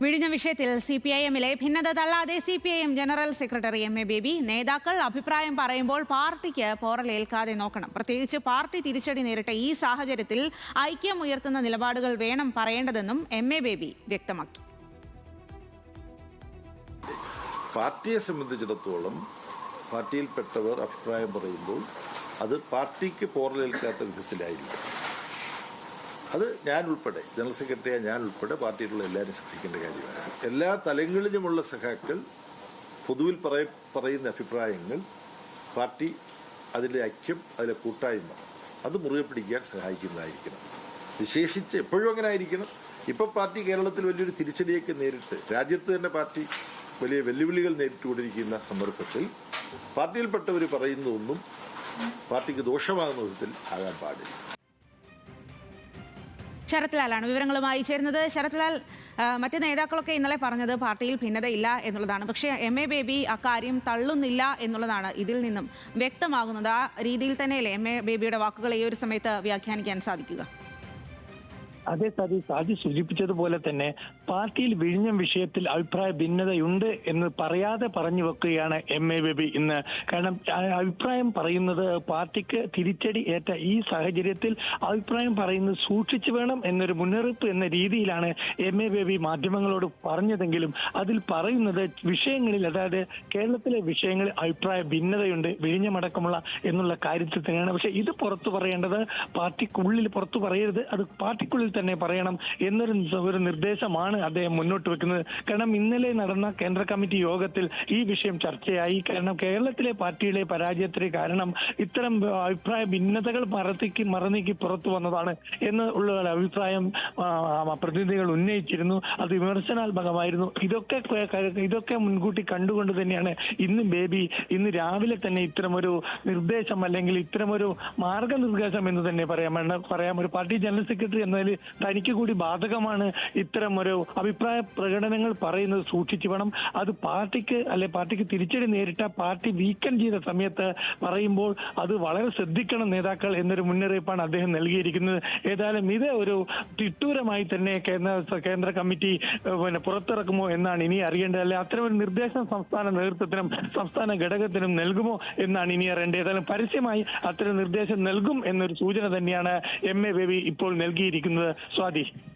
വിഴിഞ്ഞ വിഷയത്തിൽ CPIM-ലെ ഭിന്നത തള്ളാതെ CPIM general secretary MA baby നേതാക്കൾ അഭിപ്രായം പറയുമ്പോൾ പാർട്ടിക്ക് പോറലേൽക്കാതെ നോക്കണം. പ്രത്യേകിച്ച് പാർട്ടി തിരിച്ചടി നേരിട്ട ഈ സാഹചര്യത്തിൽ ഐക്യമുയർത്തുന്ന നിലപാടുകൾ വേണം പറയേണ്ടതെന്നും MA ബേബി വ്യക്തമാക്കി. പാർട്ടിയെ സംബന്ധിച്ചിടത്തോളം പാർട്ടിയിൽപ്പെട്ടവർ അഭിപ്രായം പറയുമ്പോൾ അത് പാർട്ടിക്ക് പോറലേൽക്കാത്ത വിധത്തിലായിരിക്കും. അത് ഞാൻ ഉൾപ്പെടെ, ജനറൽ സെക്രട്ടറിയായ ഞാൻ ഉൾപ്പെടെ പാർട്ടിയിലുള്ള എല്ലാവരും ശ്രദ്ധിക്കേണ്ട കാര്യമാണ്. എല്ലാ തലങ്ങളിലുമുള്ള സഖാക്കൾ പൊതുവിൽ പറയുന്ന അഭിപ്രായങ്ങൾ പാർട്ടി അതിലെ ഐക്യം, അതിലെ കൂട്ടായ്മ അത് മുറുകെ പിടിക്കാൻ സഹായിക്കുന്നതായിരിക്കണം. വിശേഷിച്ച് എപ്പോഴും അങ്ങനെ ആയിരിക്കണം. ഇപ്പം പാർട്ടി കേരളത്തിൽ വലിയൊരു തിരിച്ചടിയൊക്കെ നേരിട്ട് രാജ്യത്ത് തന്നെ പാർട്ടി വലിയ വെല്ലുവിളികൾ നേരിട്ടുകൊണ്ടിരിക്കുന്ന സന്ദർഭത്തിൽ പാർട്ടിയിൽപ്പെട്ടവർ പറയുന്നതൊന്നും പാർട്ടിക്ക് ദോഷമാകുന്ന വിധത്തിൽ ആകാൻ പാടില്ല. ശരത് ലാലാണ് വിവരങ്ങളുമായി ചേരുന്നത്. ശരത് ലാൽ, മറ്റ് നേതാക്കളൊക്കെ ഇന്നലെ പറഞ്ഞത് പാർട്ടിയിൽ ഭിന്നതയില്ല എന്നുള്ളതാണ്. പക്ഷേ MA ബേബി അക്കാര്യം തള്ളുന്നില്ല എന്നുള്ളതാണ് ഇതിൽ നിന്നും വ്യക്തമാകുന്നത്. ആ രീതിയിൽ തന്നെയല്ലേ MA ബേബിയുടെ വാക്കുകൾ ഈ ഒരു സമയത്ത് വ്യാഖ്യാനിക്കാൻ സാധിക്കുക? അതേ സാജി സൂചിപ്പിച്ചതുപോലെ തന്നെ പാർട്ടിയിൽ വിഴിഞ്ഞം വിഷയത്തിൽ അഭിപ്രായ ഭിന്നതയുണ്ട് എന്ന് പറയാതെ പറഞ്ഞു വെക്കുകയാണ് MA ബേബി ഇന്ന്. കാരണം അഭിപ്രായം പറയുന്നത് പാർട്ടിക്ക് തിരിച്ചടി ഏറ്റ ഈ സാഹചര്യത്തിൽ അഭിപ്രായം പറയുന്നത് സൂക്ഷിച്ചു വേണം എന്നൊരു മുന്നറിയിപ്പ് എന്ന രീതിയിലാണ് MA ബേബി മാധ്യമങ്ങളോട് പറഞ്ഞതെങ്കിലും അതിൽ പറയുന്നത് വിഷയങ്ങളിൽ, അതായത് കേരളത്തിലെ വിഷയങ്ങളിൽ അഭിപ്രായ ഭിന്നതയുണ്ട് വിഴിഞ്ഞമടക്കമുള്ള എന്നുള്ള കാര്യത്തിൽ തന്നെയാണ്. പക്ഷെ ഇത് പുറത്തു പറയേണ്ടത് പാർട്ടിക്കുള്ളിൽ പുറത്തു പറയരുത്, അത് പാർട്ടിക്കുള്ളിൽ തന്നെ പറയണം എന്നൊരു നിർദ്ദേശമാണ് അദ്ദേഹം മുന്നോട്ട് വെക്കുന്നത്. കാരണം ഇന്നലെ നടന്ന കേന്ദ്ര കമ്മിറ്റി യോഗത്തിൽ ഈ വിഷയം ചർച്ചയായി. കാരണം കേരളത്തിലെ പാർട്ടിയിലെ പരാജയത്തിന് കാരണം ഇത്തരം അഭിപ്രായ ഭിന്നതകൾ മറന്നീക്കി പുറത്തു വന്നതാണ് എന്നുള്ള അഭിപ്രായം പ്രതിനിധികൾ ഉന്നയിച്ചിരുന്നു. അത് വിമർശനാത്മകമായിരുന്നു. ഇതൊക്കെ മുൻകൂട്ടി കണ്ടുകൊണ്ട് തന്നെയാണ് ഇന്ന് രാവിലെ തന്നെ ഇത്തരമൊരു നിർദ്ദേശം അല്ലെങ്കിൽ ഇത്തരമൊരു മാർഗനിർദ്ദേശം എന്ന് തന്നെ പറയാം. ഒരു പാർട്ടി ജനറൽ സെക്രട്ടറി എന്നതിൽ തനിക്ക് കൂടി ബാധകമാണ് ഇത്തരം ഒരു അഭിപ്രായ പ്രകടനങ്ങൾ പറയുന്നത് സൂക്ഷിച്ചു വേണം. അത് പാർട്ടിക്ക് തിരിച്ചടി നേരിട്ട പാർട്ടി വീക്കൻ ചെയ്ത സമയത്ത് പറയുമ്പോൾ അത് വളരെ ശ്രദ്ധിക്കണം നേതാക്കൾ എന്നൊരു മുന്നറിയിപ്പാണ് അദ്ദേഹം നൽകിയിരിക്കുന്നത്. ഏതായാലും ഇത് ഒരു തിട്ടൂരമായി തന്നെ കേന്ദ്ര കമ്മിറ്റി പുറത്തിറക്കുമോ എന്നാണ് ഇനി അറിയേണ്ടത്. അല്ലെ അത്തരമൊരു നിർദ്ദേശം സംസ്ഥാന നേതൃത്വത്തിനും സംസ്ഥാന ഘടകത്തിനും നൽകുമോ എന്നാണ് ഇനി അറിയേണ്ടത്. ഏതായാലും പരസ്യമായി അത്തരം നിർദ്ദേശം നൽകും എന്നൊരു സൂചന തന്നെയാണ് MA ബേബി ഇപ്പോൾ നൽകിയിരിക്കുന്നത്. സ്വാതി.